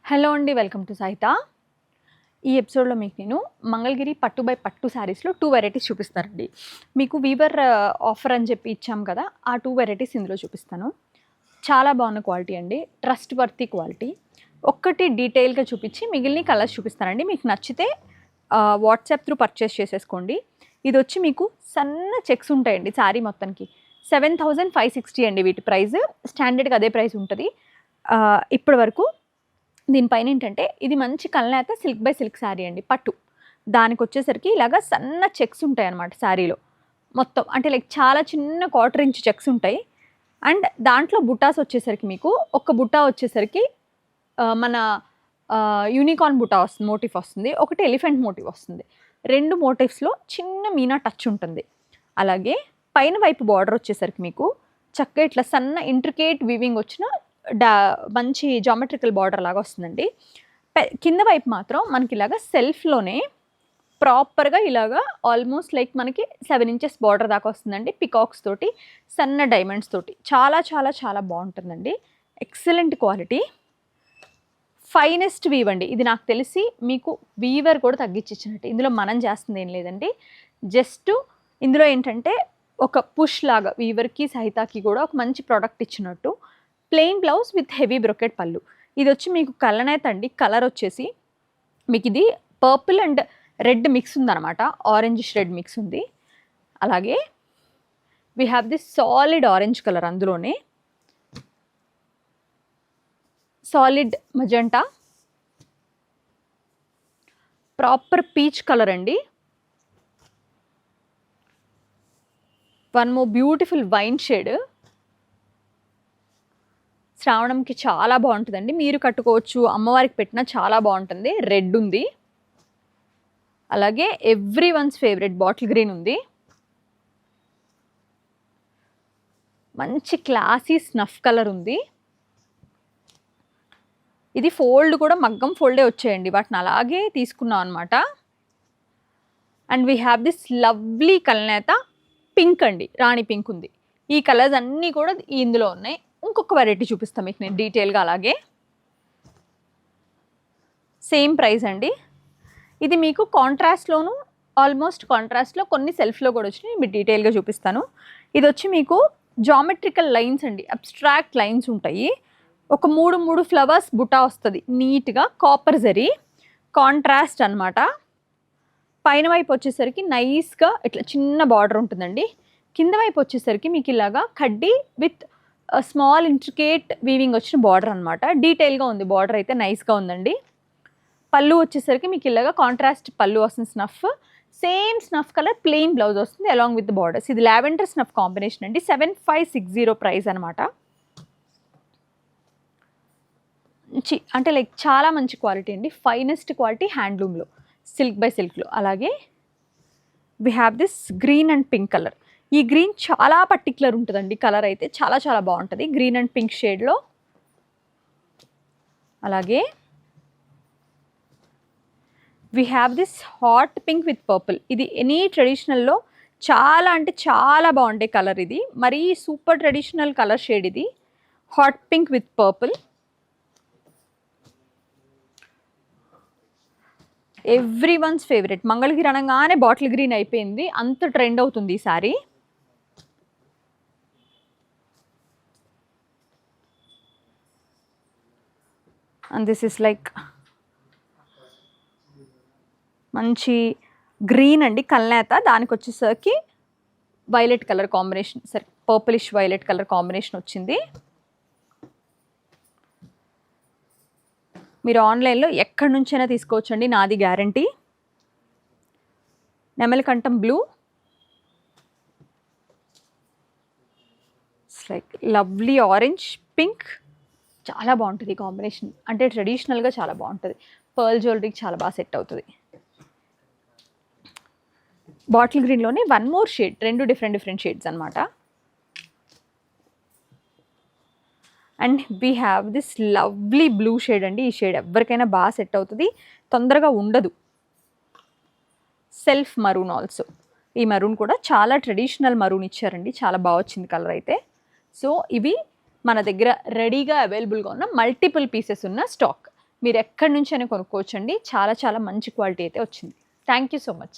Hello అండి, welcome to సహిత. ఈ ఎపిసోడ్లో మీకు నేను మంగళగిరి పట్టు బై పట్టు శారీస్లో 2 వెరైటీస్ చూపిస్తానండి. మీకు వీవర్ ఆఫర్ అని చెప్పి ఇచ్చాం కదా, ఆ 2 వెరైటీస్ ఇందులో చూపిస్తాను. చాలా బాగున్న క్వాలిటీ అండి, ట్రస్ట్ వర్తీ క్వాలిటీ. ఒక్కటి డీటెయిల్గా చూపించి మిగిలిన కలర్స్ చూపిస్తానండి. మీకు నచ్చితే వాట్సాప్ త్రూ పర్చేస్ చేసేసుకోండి. ఇది వచ్చి మీకు సన్న చెక్స్ ఉంటాయండి శారీ మొత్తానికి. 7560 అండి వీటి ప్రైస్. స్టాండర్డ్గా అదే ప్రైస్ ఉంటుంది ఇప్పటి వరకు. దీనిపైన ఏంటంటే ఇది మంచి కల్నేత సిల్క్ బై సిల్క్ శారీ అండి, పట్టు. దానికి వచ్చేసరికి ఇలాగ సన్న చెక్స్ ఉంటాయి అన్నమాట శారీలో మొత్తం. అంటే లైక్ చాలా చిన్న 1/4 ఇంచ్ చెక్స్ ఉంటాయి. అండ్ దాంట్లో బుటాస్ వచ్చేసరికి మీకు ఒక బుటా వచ్చేసరికి మన యూనికార్న్ బుటా వస్తుంది, మోటివ్ వస్తుంది. ఒకటి ఎలిఫెంట్ మోటివ్ వస్తుంది. 2 మోటివ్స్లో చిన్న మీనా టచ్ ఉంటుంది. అలాగే పైన వైపు బార్డర్ వచ్చేసరికి మీకు చక్కగా ఇట్లా సన్న ఇంట్రికేట్ వీవింగ్ వచ్చిన మంచి జామెట్రికల్ బార్డర్ లాగా వస్తుందండి. కింద వైపు మాత్రం మనకి ఇలాగా సెల్ఫ్లోనే ప్రాపర్గా ఇలాగా ఆల్మోస్ట్ లైక్ మనకి 7 ఇంచెస్ బార్డర్ దాకా వస్తుందండి. పికాక్స్ తోటి, సన్న డైమండ్స్ తోటి చాలా చాలా చాలా బాగుంటుందండి. ఎక్సలెంట్ క్వాలిటీ, ఫైనెస్ట్ వీవ్ అండి. ఇది నాకు తెలిసి మీకు వీవర్ కూడా తగ్గించిచ్చినట్టు. ఇందులో మనం చేస్తుంది ఏం లేదండి, జస్ట్ ఇందులో ఏంటంటే ఒక పుష్ లాగా వీవర్కి సహితాకి కూడా ఒక మంచి ప్రోడక్ట్ ఇచ్చినట్టు. Plain blouse with heavy brocade పళ్ళు. ఇది వచ్చి మీకు కలనేత అండి. కలర్ వచ్చేసి మీకు ఇది పర్పుల్ అండ్ రెడ్ మిక్స్ ఉందన్నమాట, ఆరెంజ్ రెడ్ మిక్స్ ఉంది. అలాగే we have this solid orange colour, అందులోనే solid magenta, proper peach colour అండి. One more beautiful wine shade. శ్రావణంకి చాలా బాగుంటుందండి, మీరు కట్టుకోవచ్చు, అమ్మవారికి పెట్టినా చాలా బాగుంటుంది. రెడ్ ఉంది, అలాగే every once favourite bottle green ఉంది. మంచి క్లాసీ స్నఫ్ కలర్ ఉంది. ఇది ఫోల్డ్ కూడా మగ్గం ఫోల్డే వచ్చాయండి, వాటిని అలాగే తీసుకున్నాం అనమాట. And we have this lovely కల్నేత పింక్ అండి, రాణి పింక్ ఉంది. ఈ కలర్స్ అన్నీ కూడా ఇందులో ఉన్నాయి. ఇంకొక వెరైటీ చూపిస్తాను మీకు నేను డీటెయిల్గా. అలాగే సేమ్ ప్రైస్ అండి. ఇది మీకు కాంట్రాస్ట్లోను, ఆల్మోస్ట్ కాంట్రాస్ట్లో, కొన్ని సెల్ఫ్లో కూడా వచ్చినాయి. మీకు డీటెయిల్గా చూపిస్తాను. ఇది వచ్చి మీకు జామెట్రికల్ లైన్స్ అండి, అబ్స్ట్రాక్ట్ లైన్స్ ఉంటాయి. ఒక 3 ఫ్లవర్స్ బుటా వస్తుంది నీట్గా, కాపర్ జరీ కాంట్రాస్ట్ అనమాట. పైన వైపు వచ్చేసరికి నైస్గా ఇట్లా చిన్న బార్డర్ ఉంటుందండి. కింద వైపు వచ్చేసరికి మీకు ఇలాగా కడ్డీ విత్ స్మాల్ ఇంట్రికేట్ వీవింగ్ వచ్చిన బార్డర్ అనమాట. డీటెయిల్గా ఉంది బార్డర్, అయితే నైస్గా ఉందండి. పళ్ళు వచ్చేసరికి మీకు ఇలాగా కాంట్రాస్ట్ పళ్ళు వస్తుంది, snuff. Same snuff colour plain blouse వస్తుంది అలాంగ్ విత్ బార్డర్స్. ఇది లావెండర్ స్నఫ్ కాంబినేషన్ అండి. 7560 ప్రైస్ అనమాట. అంటే లైక్ చాలా మంచి క్వాలిటీ అండి, ఫైనెస్ట్ క్వాలిటీ హ్యాండ్లూమ్లో, సిల్క్ బై సిల్క్లో. అలాగే we have this green and pink colour. ఈ గ్రీన్ చాలా పర్టిక్యులర్ ఉంటుందండి, కలర్ అయితే చాలా చాలా బాగుంటుంది, గ్రీన్ అండ్ పింక్ షేడ్లో. అలాగే we have this hot pink with purple. ఇది ఎనీ ట్రెడిషనల్లో చాలా అంటే చాలా బాగుండే కలర్. ఇది మరీ సూపర్ ట్రెడిషనల్ కలర్ షేడ్. ఇది hot pink with purple. Every once favourite. Mangalagiri అనగానే బాటిల్ గ్రీన్ అయిపోయింది, అంత ట్రెండ్ అవుతుంది ఈ sari. And this is like మంచి గ్రీన్ అండి, కల్నేత. దానికి వచ్చేసరికి వైలెట్ కలర్ కాంబినేషన్, సరే పర్పులిష్ వైలెట్ కలర్ కాంబినేషన్ వచ్చింది. మీరు ఆన్లైన్లో ఎక్కడి నుంచైనా తీసుకోవచ్చండి, నాది గ్యారంటీ. నెమలికంఠం blue, like lovely orange pink. చాలా బాగుంటుంది ఈ కాంబినేషన్, అంటే ట్రెడిషనల్గా చాలా బాగుంటుంది. పర్ల్ జ్యువెలరీకి చాలా బాగా సెట్ అవుతుంది. బాటిల్ గ్రీన్లోనే one more shade, 2 different shades అనమాట. And we have this lovely blue shade అండి. ఈ షేడ్ ఎవరికైనా బాగా సెట్ అవుతుంది, తొందరగా ఉండదు. Self maroon also. ఈ మరూన్ కూడా చాలా ట్రెడిషనల్ మరూన్ ఇచ్చారండి, చాలా బాగా వచ్చింది కలర్ అయితే. సో ఇవి మన దగ్గర రెడీగా అవైలబుల్గా ఉన్న మల్టిపుల్ పీసెస్ ఉన్న స్టాక్. మీరు ఎక్కడి నుంచి అయినా కొనుక్కోవచ్చండి. చాలా చాలా మంచి క్వాలిటీ అయితే వచ్చింది. Thank you so much.